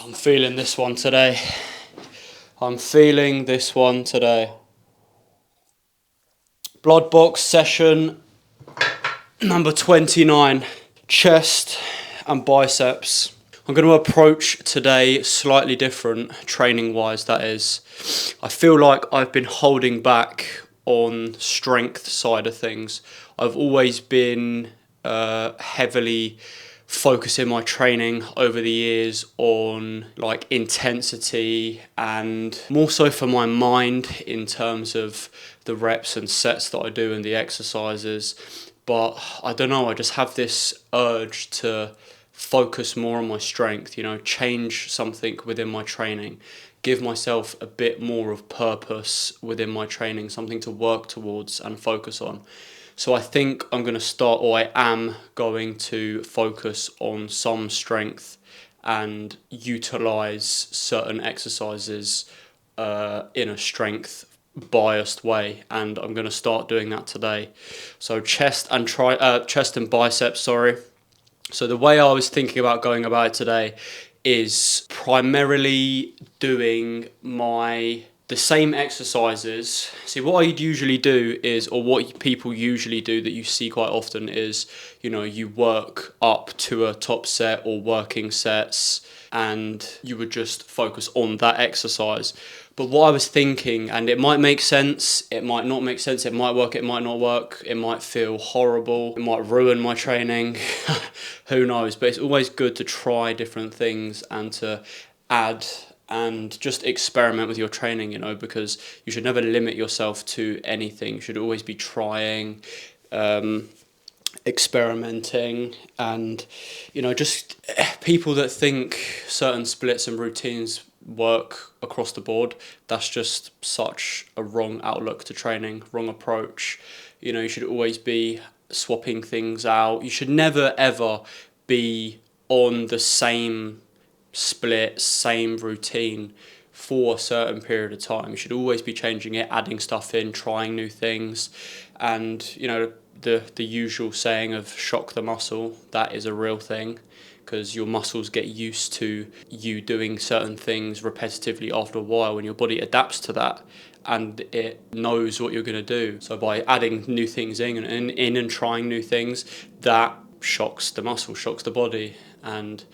I'm feeling this one today. I'm feeling this one today. Blood box session number 29. Chest and biceps. I'm going to approach today slightly different, training-wise that is. I feel like I've been holding back on strength side of things. I've always been heavily focusing my training over the years on like intensity and more so for my mind in terms of the reps and sets that I do and the exercises. But I don't know, I just have this urge to focus more on my strength, change something within my training, give myself a bit more of purpose within my training, something to work towards and focus on. So I think I'm going to start, or I am going to focus on some strength and utilize certain exercises in a strength biased way, and I'm going to start doing that today. So chest and biceps, sorry. So the way I was thinking about going about it today is primarily doing the same exercises. See, what I'd usually do is, or what people usually do that you see quite often is, you work up to a top set or working sets and you would just focus on that exercise. But what I was thinking, and it might make sense, it might not make sense, it might work, it might not work, it might feel horrible, it might ruin my training, who knows, but it's always good to try different things and to add and just experiment with your training, because you should never limit yourself to anything. You should always be trying, experimenting, and just people that think certain splits and routines work across the board, that's just such a wrong outlook to training, wrong approach. You should always be swapping things out. You should never ever be on the same split, same routine for a certain period of time. You should always be changing it, adding stuff in, trying new things. And the usual saying of shock the muscle, that is a real thing, because your muscles get used to you doing certain things repetitively after a while, and your body adapts to that and it knows what you're going to do. So by adding new things in and trying new things, that shocks the muscle, shocks the body, and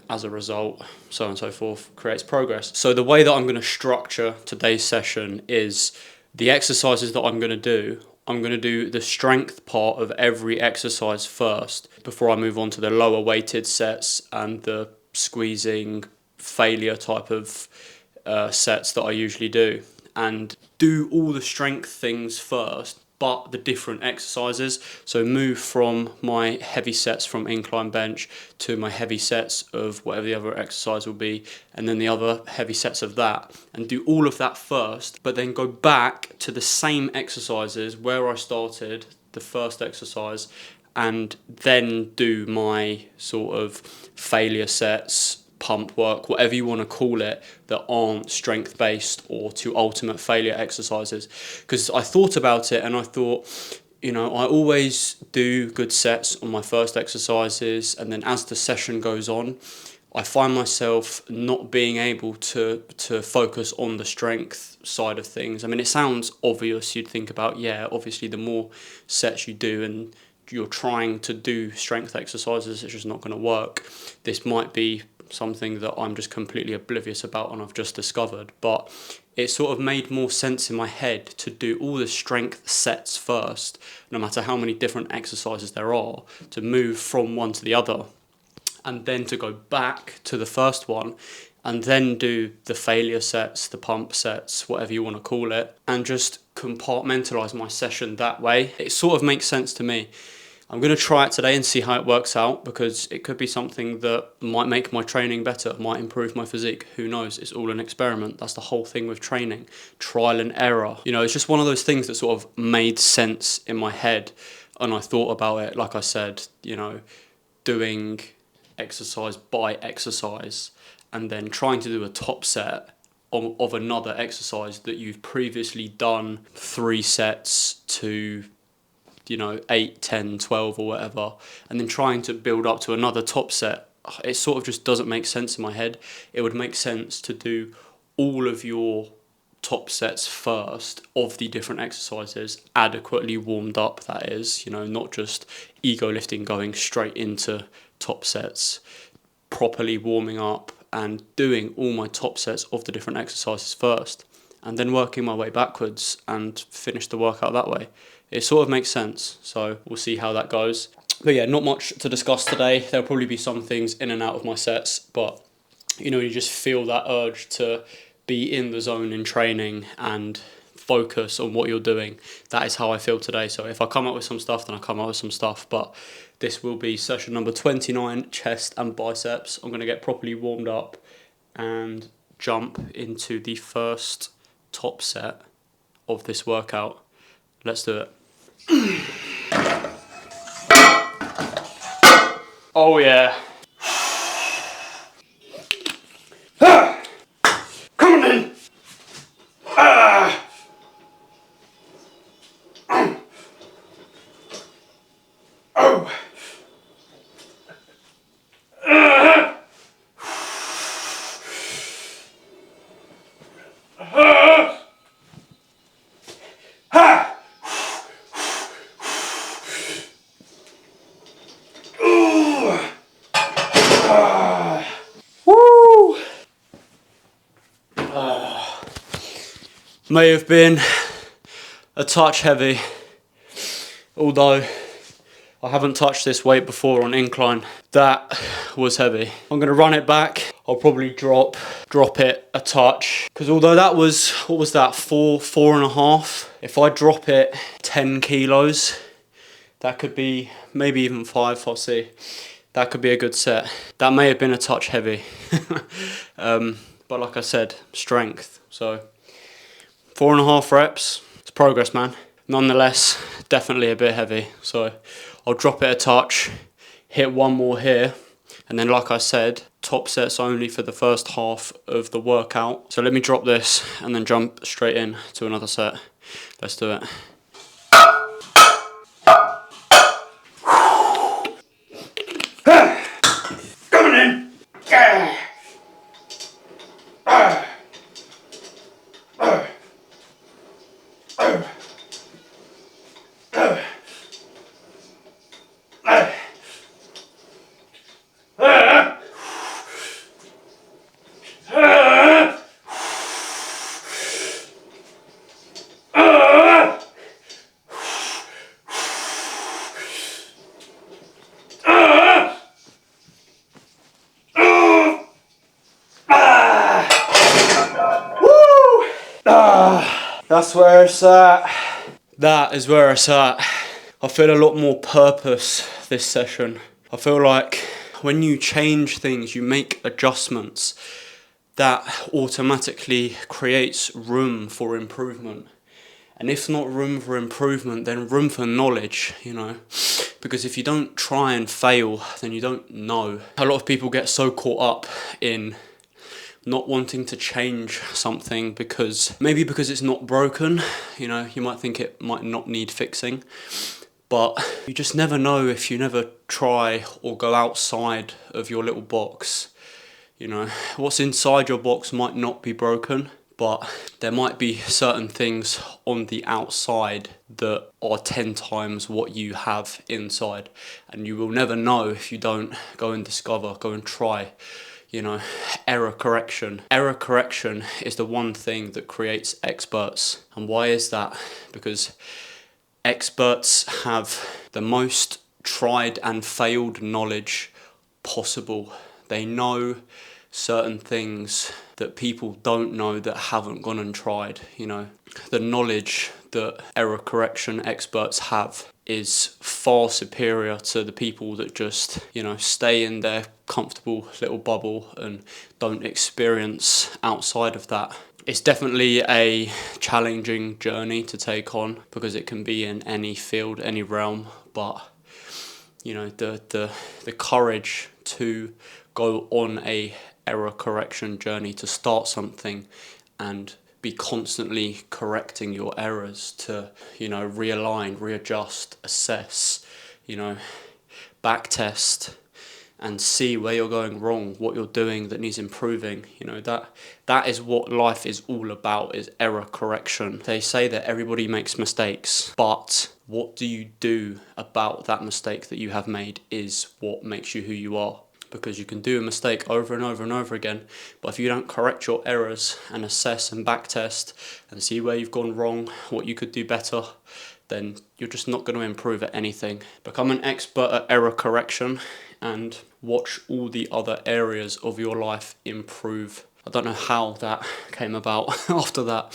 as a result, so on and so forth, creates progress. So the way that I'm going to structure today's session is the exercises that I'm going to do the strength part of every exercise first before I move on to the lower weighted sets and the squeezing failure type of sets that I usually do. And do all the strength things first, but the different exercises. So move from my heavy sets from incline bench to my heavy sets of whatever the other exercise will be, and then the other heavy sets of that, and do all of that first, but then go back to the same exercises where I started the first exercise, and then do my sort of failure sets, pump work, whatever you want to call it, that aren't strength based or to ultimate failure exercises. Because I thought about it and I thought, I always do good sets on my first exercises, and then as the session goes on, I find myself not being able to focus on the strength side of things. I mean, it sounds obvious. You'd think about, obviously the more sets you do and you're trying to do strength exercises, it's just not going to work. This might be something that I'm just completely oblivious about and I've just discovered, but it sort of made more sense in my head to do all the strength sets first, no matter how many different exercises there are, to move from one to the other, and then to go back to the first one and then do the failure sets, the pump sets, whatever you want to call it, and just compartmentalize my session that way. It sort of makes sense to me. I'm going to try it today and see how it works out, because it could be something that might make my training better, might improve my physique. Who knows? It's all an experiment. That's the whole thing with training. Trial and error. It's just one of those things that sort of made sense in my head, and I thought about it, like I said, doing exercise by exercise and then trying to do a top set of another exercise that you've previously done 3 sets to 8, 10, 12 or whatever, and then trying to build up to another top set it sort of just doesn't make sense in my head. It would make sense to do all of your top sets first of the different exercises, adequately warmed up, that is, you know, not just ego lifting going straight into top sets, properly warming up and doing all my top sets of the different exercises first, and then working my way backwards and finish the workout that way. It sort of makes sense, so we'll see how that goes. But yeah, not much to discuss today. There'll probably be some things in and out of my sets, but you know, you just feel that urge to be in the zone in training and focus on what you're doing. That is how I feel today. So if I come up with some stuff, then I come up with some stuff. But this will be session number 29, chest and biceps. I'm going to get properly warmed up and jump into the first top set of this workout. Let's do it. Oh yeah. Come on in. Oh. Woo! May have been a touch heavy, although I haven't touched this weight before on incline. That was heavy. I'm gonna run it back. I'll probably drop it a touch, because although that was, what was that, 4.5? If I drop it 10 kilos, that could be maybe even 5. I'll see. That could be a good set. That may have been a touch heavy, but like I said, strength. So 4.5 reps. It's progress, man. Nonetheless, definitely a bit heavy. So I'll drop it a touch, hit one more here, and then like I said, top sets only for the first half of the workout. So let me drop this and then jump straight in to another set. Let's do it. Coming in. That's where it's at. That is where it's at. I feel a lot more purpose this session. I feel like when you change things, you make adjustments, that automatically creates room for improvement. And if not room for improvement, then room for knowledge, you know. Because if you don't try and fail, then you don't know. A lot of people get so caught up in not wanting to change something because it's not broken, you know. You might think it might not need fixing, but you just never know if you never try or go outside of your little box. You know, what's inside your box might not be broken, but there might be certain things on the outside that are 10 times what you have inside, and you will never know if you don't go and discover, go and try. You know, error correction. Error correction is the one thing that creates experts. And why is that? Because experts have the most tried and failed knowledge possible. They know certain things that people don't know that haven't gone and tried, you know. The knowledge that error correction experts have is far superior to the people that just, you know, stay in their comfortable little bubble and don't experience outside of that. It's definitely a challenging journey to take on because it can be in any field, any realm, but you know, the courage to go on a error correction journey, to start something and be constantly correcting your errors, to, you know, realign, readjust, assess, you know, back test, and see where you're going wrong, what you're doing that needs improving. You know, that is what life is all about, is error correction. They say that everybody makes mistakes, but what do you do about that mistake that you have made is what makes you who you are. Because you can do a mistake over and over and over again, but if you don't correct your errors and assess and backtest and see where you've gone wrong, what you could do better, then you're just not going to improve at anything. Become an expert at error correction and watch all the other areas of your life improve. I don't know how that came about after that.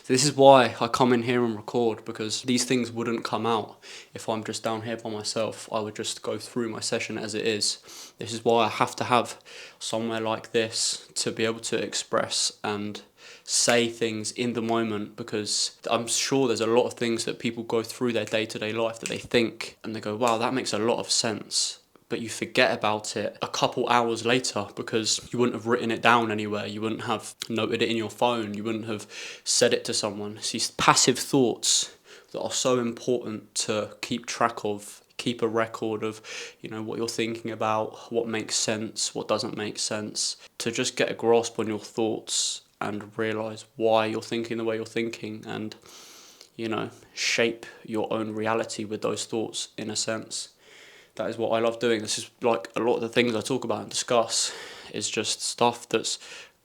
This is why I come in here and record, because these things wouldn't come out if I'm just down here by myself. I would just go through my session as it is. This is why I have to have somewhere like this to be able to express and say things in the moment, because I'm sure there's a lot of things that people go through their day-to-day life that they think and they go, wow, that makes a lot of sense. But you forget about it a couple hours later because you wouldn't have written it down anywhere. You wouldn't have noted it in your phone. You wouldn't have said it to someone. It's these passive thoughts that are so important to keep track of, keep a record of, you know, what you're thinking about, what makes sense, what doesn't make sense, to just get a grasp on your thoughts and realise why you're thinking the way you're thinking, and, you know, shape your own reality with those thoughts in a sense. That is what I love doing. This is like a lot of the things I talk about and discuss is just stuff that's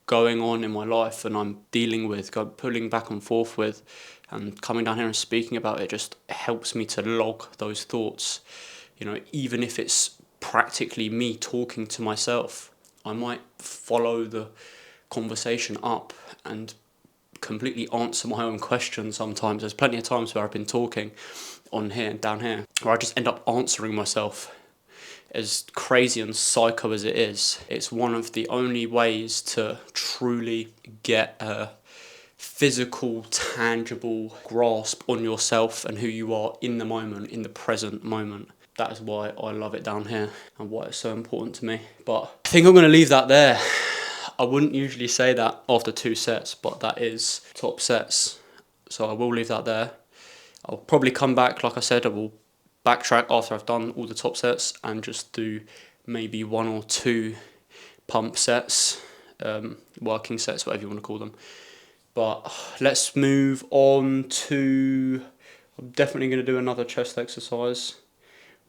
going on in my life and I'm dealing with, pulling back and forth with, and coming down here and speaking about it just helps me to log those thoughts. You know, even if it's practically me talking to myself, I might follow the conversation up and completely answer my own questions sometimes. There's plenty of times where I've been talking on here and down here where I just end up answering myself. As crazy and psycho as it is, it's one of the only ways to truly get a physical, tangible grasp on yourself and who you are in the moment, in the present moment. That is why I love it down here and why it's so important to me. But I think I'm going to leave that there. I wouldn't usually say that after 2 sets, but that is top sets. So I will leave that there. I'll probably come back, like I said, I will backtrack after I've done all the top sets and just do maybe 1 or 2 pump sets, working sets, whatever you want to call them. But let's move on to, I'm definitely going to do another chest exercise.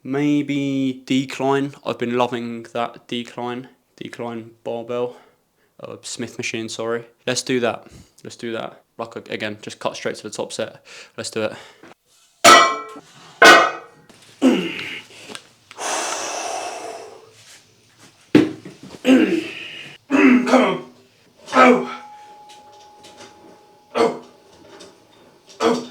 Maybe decline. I've been loving that decline barbell. Smith machine, sorry. Let's do that. Like, again, just cut straight to the top set. Let's do it. Come on. Oh. Oh. Oh.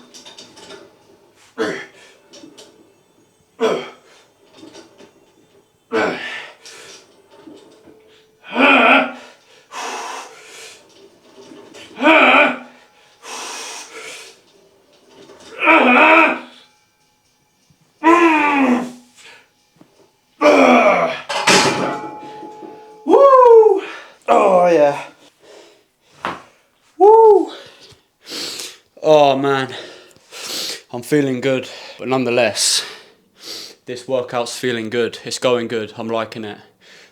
Woo! Oh yeah. Woo! Oh man, I'm feeling good, but nonetheless, this workout's feeling good. It's going good. I'm liking it.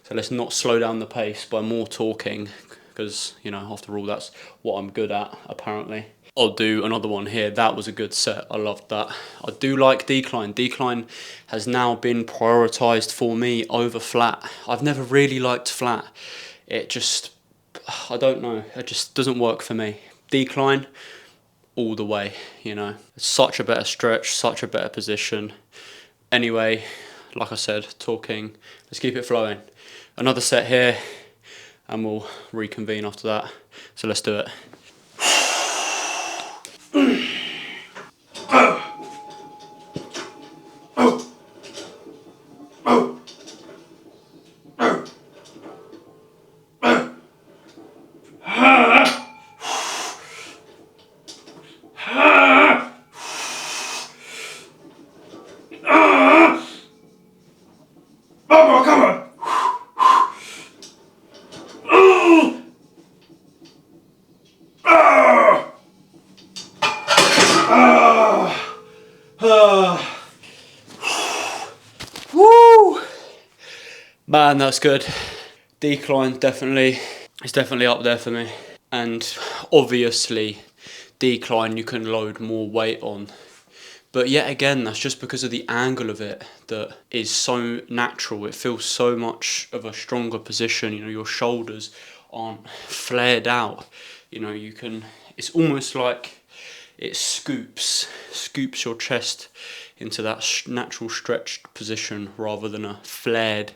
So let's not slow down the pace by more talking, because, you know, after all, that's what I'm good at, apparently. I'll do another one here. That was a good set. I loved that. I do like decline. Decline has now been prioritised for me over flat. I've never really liked flat. It just, I don't know, it just doesn't work for me. Decline, all the way, you know. It's such a better stretch, such a better position. Anyway, like I said, talking, let's keep it flowing. Another set here, and we'll reconvene after that. So let's do it. Come on! Man, that's good. Decline definitely, it's definitely up there for me. And obviously, decline you can load more weight on. But yet again, that's just because of the angle of it that is so natural. It feels so much of a stronger position. You know, your shoulders aren't flared out. You know, you can, it's almost like it scoops your chest into that natural stretched position rather than a flared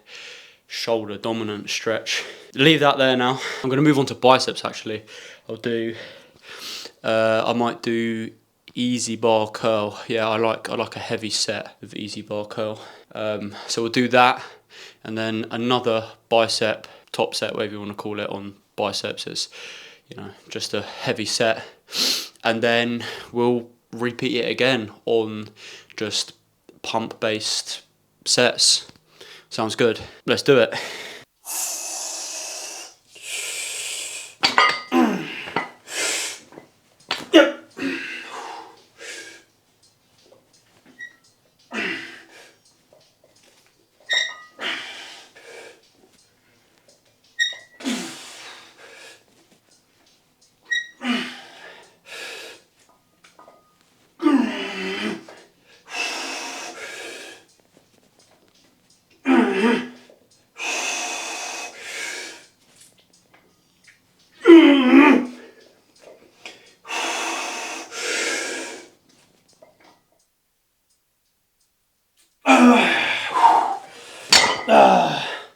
shoulder dominant stretch. Leave that there now. I'm going to move on to biceps actually. I might do easy bar curl. Yeah, I like a heavy set of easy bar curl. So we'll do that, and then another bicep top set, whatever you want to call it, on biceps. It's, you know, just a heavy set, and then we'll repeat it again on just pump based sets. Sounds good. Let's do it.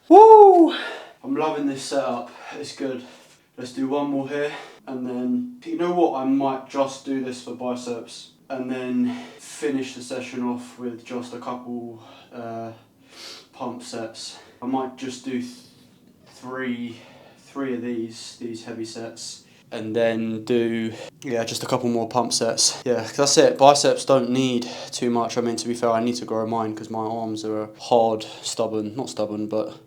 Woo! I'm loving this setup, it's good. Let's do one more here, and then, you know what, I might just do this for biceps, and then finish the session off with just a couple pump sets. I might just do three of these heavy sets, and then do, yeah, just a couple more pump sets. Yeah, that's it. Biceps don't need too much. I mean, to be fair, I need to grow mine because my arms are hard, not stubborn, but,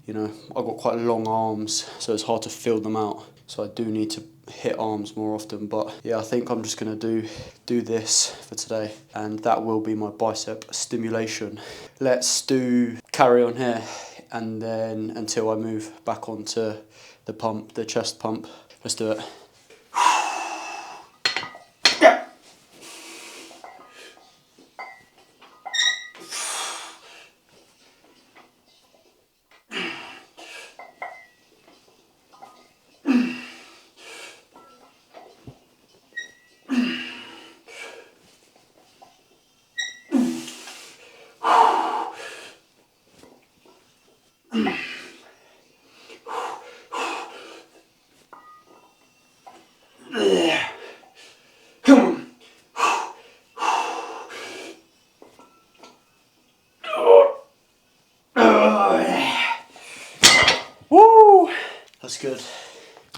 you know, I've got quite long arms, so it's hard to fill them out. So I do need to hit arms more often. But yeah, I think I'm just gonna do this for today, and that will be my bicep stimulation. Let's carry on here, and then until I move back onto the chest pump. Let's do it. Come on. Woo! That's good.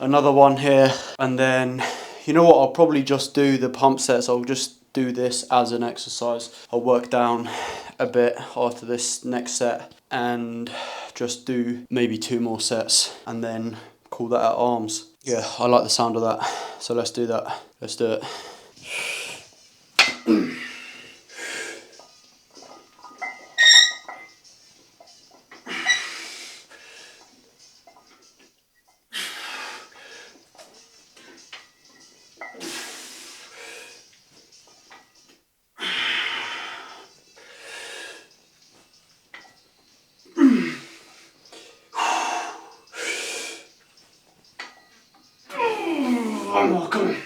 Another one here, and then, you know what, I'll probably just do the pump sets. I'll just do this as an exercise. I'll work down a bit after this next set and just do maybe 2 more sets, and then call that at arms. Yeah, I like the sound of that, so let's do that. Let's do it. One more, come on.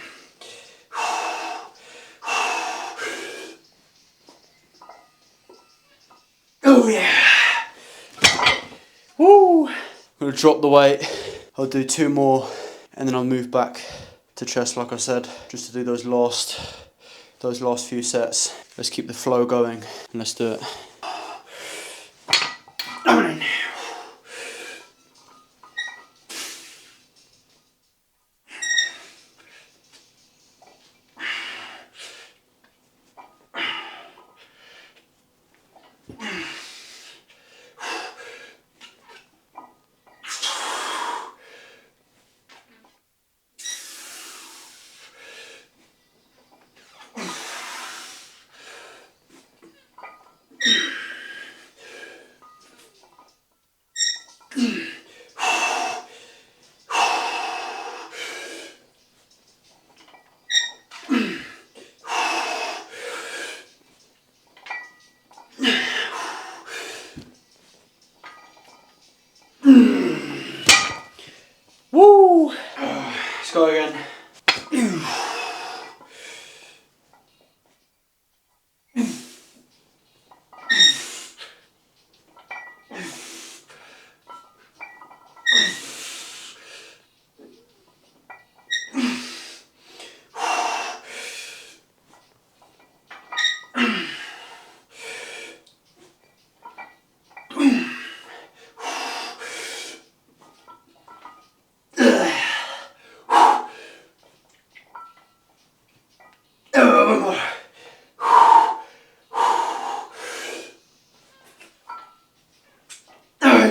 Oh yeah. Woo! I'm gonna drop the weight. I'll do 2 more, and then I'll move back to chest, like I said, just to do those last few sets. Let's keep the flow going, and let's do it.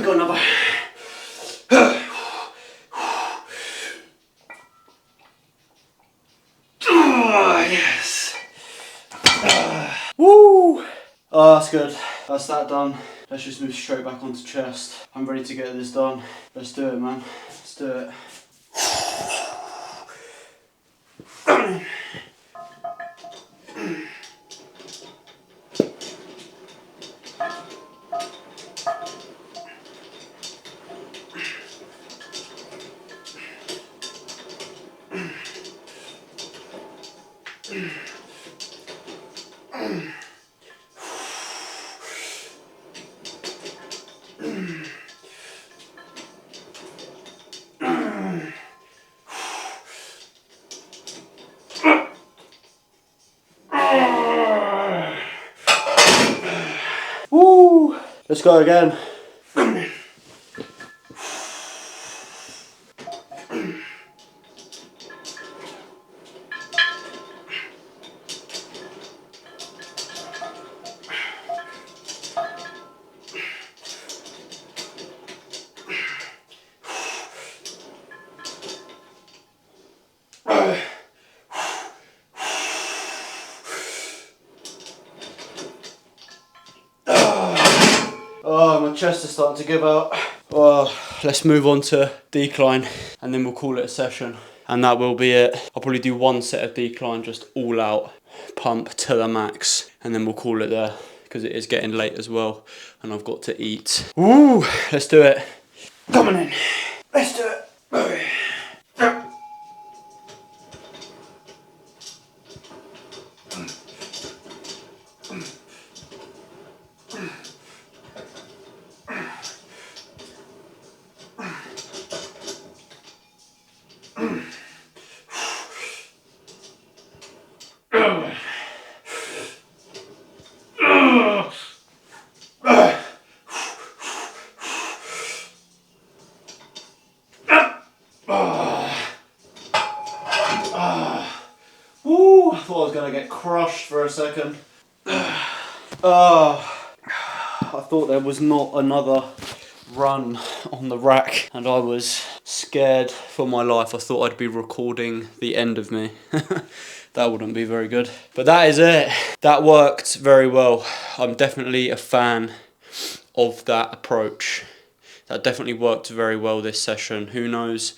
Go another. Yes. Woo! Oh, that's good. That's that done. Let's just move straight back onto chest. I'm ready to get this done. Let's do it, man. Let's do it. Woo! Let's go again. Oh, my chest is starting to give out. Oh, let's move on to decline and then we'll call it a session. And that will be it. I'll probably do one set of decline, just all out, pump to the max, and then we'll call it there because it is getting late as well and I've got to eat. Woo, let's do it. Coming in. Let's do it. Woo, I thought I was going to get crushed for a second. I thought there was not another run on the rack and I was scared for my life. I thought I'd be recording the end of me. That wouldn't be very good. But that is it. That worked very well. I'm definitely a fan of that approach. That definitely worked very well this session. Who knows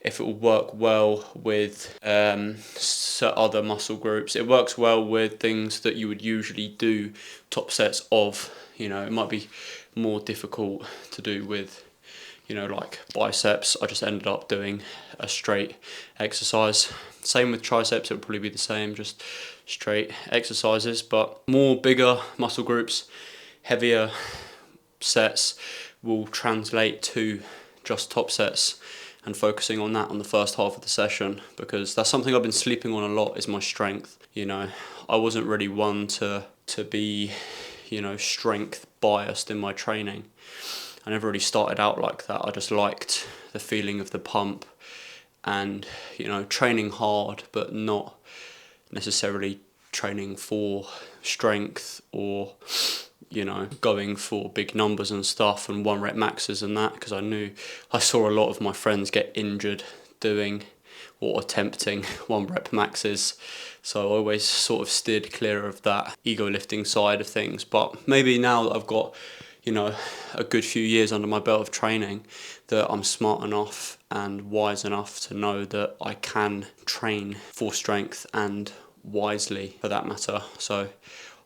if it will work well with other muscle groups. It works well with things that you would usually do top sets of. You know, it might be more difficult to do with, you know, like biceps. I just ended up doing a straight exercise. Same with triceps, it would probably be the same, just straight exercises, but more bigger muscle groups, heavier sets will translate to just top sets and focusing on that on the first half of the session, because that's something I've been sleeping on a lot, is my strength. You know, I wasn't really one to be, you know, strength biased in my training. I never really started out like that. I just liked the feeling of the pump and, you know, training hard but not necessarily training for strength or, you know, going for big numbers and stuff and 1 rep maxes and that, because I saw a lot of my friends get injured doing or attempting 1 rep maxes, so I always sort of steered clear of that ego lifting side of things. But maybe now that I've got, you know, a good few years under my belt of training, that I'm smart enough and wise enough to know that I can train for strength and wisely for that matter. So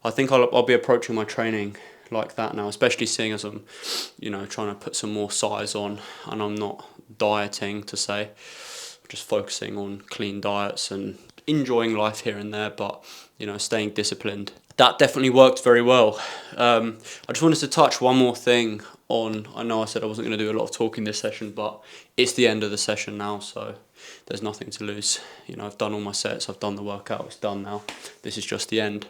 I think I'll be approaching my training like that now, especially seeing as I'm, you know, trying to put some more size on and I'm not dieting to say, just focusing on clean diets and enjoying life here and there, but, you know, staying disciplined. That definitely worked very well. I just wanted to touch one more thing on. I know I said I wasn't going to do a lot of talking this session, but it's the end of the session now, so there's nothing to lose. You know, I've done all my sets, I've done the workout, it's done now. This is just the end.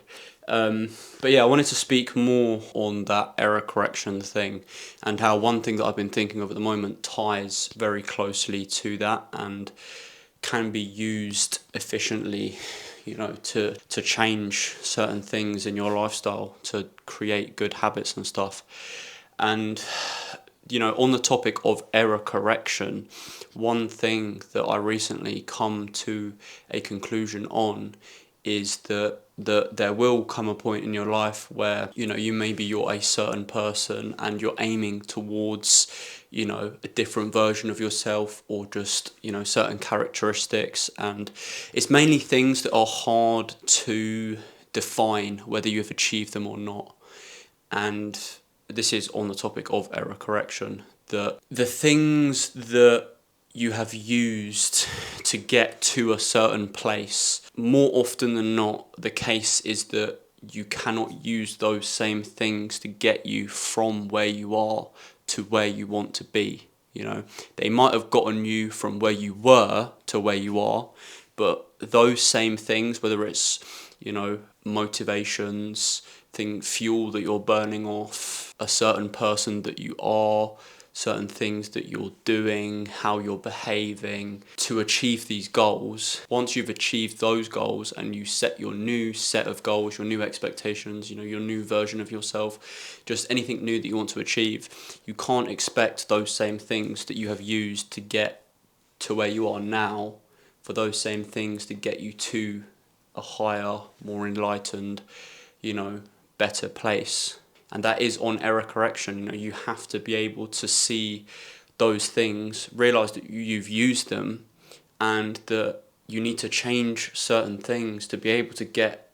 But yeah, I wanted to speak more on that error correction thing, and how one thing that I've been thinking of at the moment ties very closely to that and can be used efficiently, you know, to change certain things in your lifestyle, to create good habits and stuff. And you know, on the topic of error correction, one thing that I recently come to a conclusion on is that there will come a point in your life where, you know, you're a certain person and you're aiming towards, you know, a different version of yourself, or just, you know, certain characteristics, and it's mainly things that are hard to define whether you have achieved them or not. And this is on the topic of error correction, that the things that you have used to get to a certain place, more often than not, the case is that you cannot use those same things to get you from where you are to where you want to be. You know, they might have gotten you from where you were to where you are, but those same things, whether it's, you know, motivations, fuel that you're burning off, a certain person that you are, certain things that you're doing, how you're behaving to achieve these goals. Once you've achieved those goals and you set your new set of goals, your new expectations, you know, your new version of yourself, just anything new that you want to achieve, you can't expect those same things that you have used to get to where you are now, for those same things to get you to a higher, more enlightened, you know, better place. And that is on error correction. You know, you have to be able to see those things, realize that you've used them, and that you need to change certain things to be able to get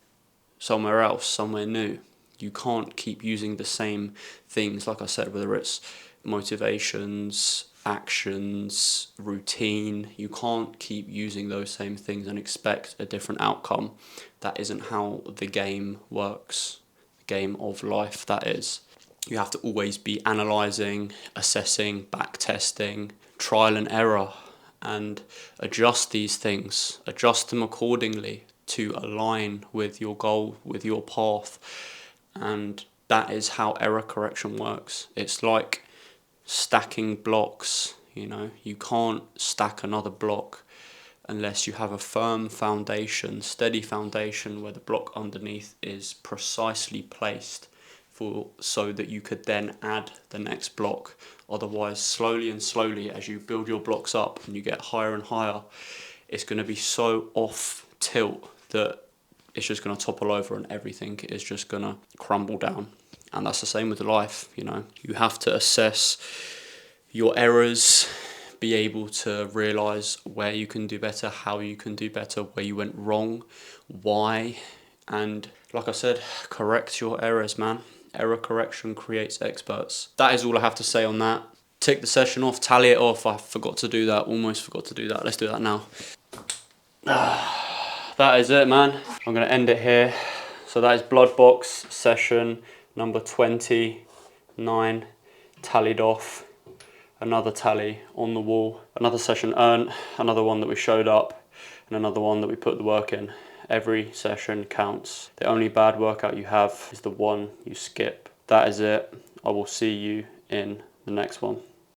somewhere else, somewhere new. You can't keep using the same things, like I said, whether it's motivations, actions, routine. You can't keep using those same things and expect a different outcome. That isn't how the game works. Game of life, that is. You have to always be analysing, assessing, back testing, trial and error, and adjust these things, adjust them accordingly to align with your goal, with your path. And that is how error correction works. It's like stacking blocks. You know, you can't stack another block unless you have a firm foundation, steady foundation, where the block underneath is precisely placed so that you could then add the next block. Otherwise, slowly and slowly, as you build your blocks up and you get higher and higher, it's going to be so off tilt that it's just going to topple over and everything is just going to crumble down. And that's the same with life. You know, you have to assess your errors, be able to realise where you can do better, how you can do better, where you went wrong, why, and like I said, correct your errors, man. Error correction creates experts. That is all I have to say on that. Tick the session off, tally it off. I forgot to do that, almost forgot to do that. Let's do that now. That is it, man. I'm going to end it here. So that is Blood Box session number 29, tallied off. Another tally on the wall, another session earned, another one that we showed up, and another one that we put the work in. Every session counts. The only bad workout you have is the one you skip. That is it. I will see you in the next one.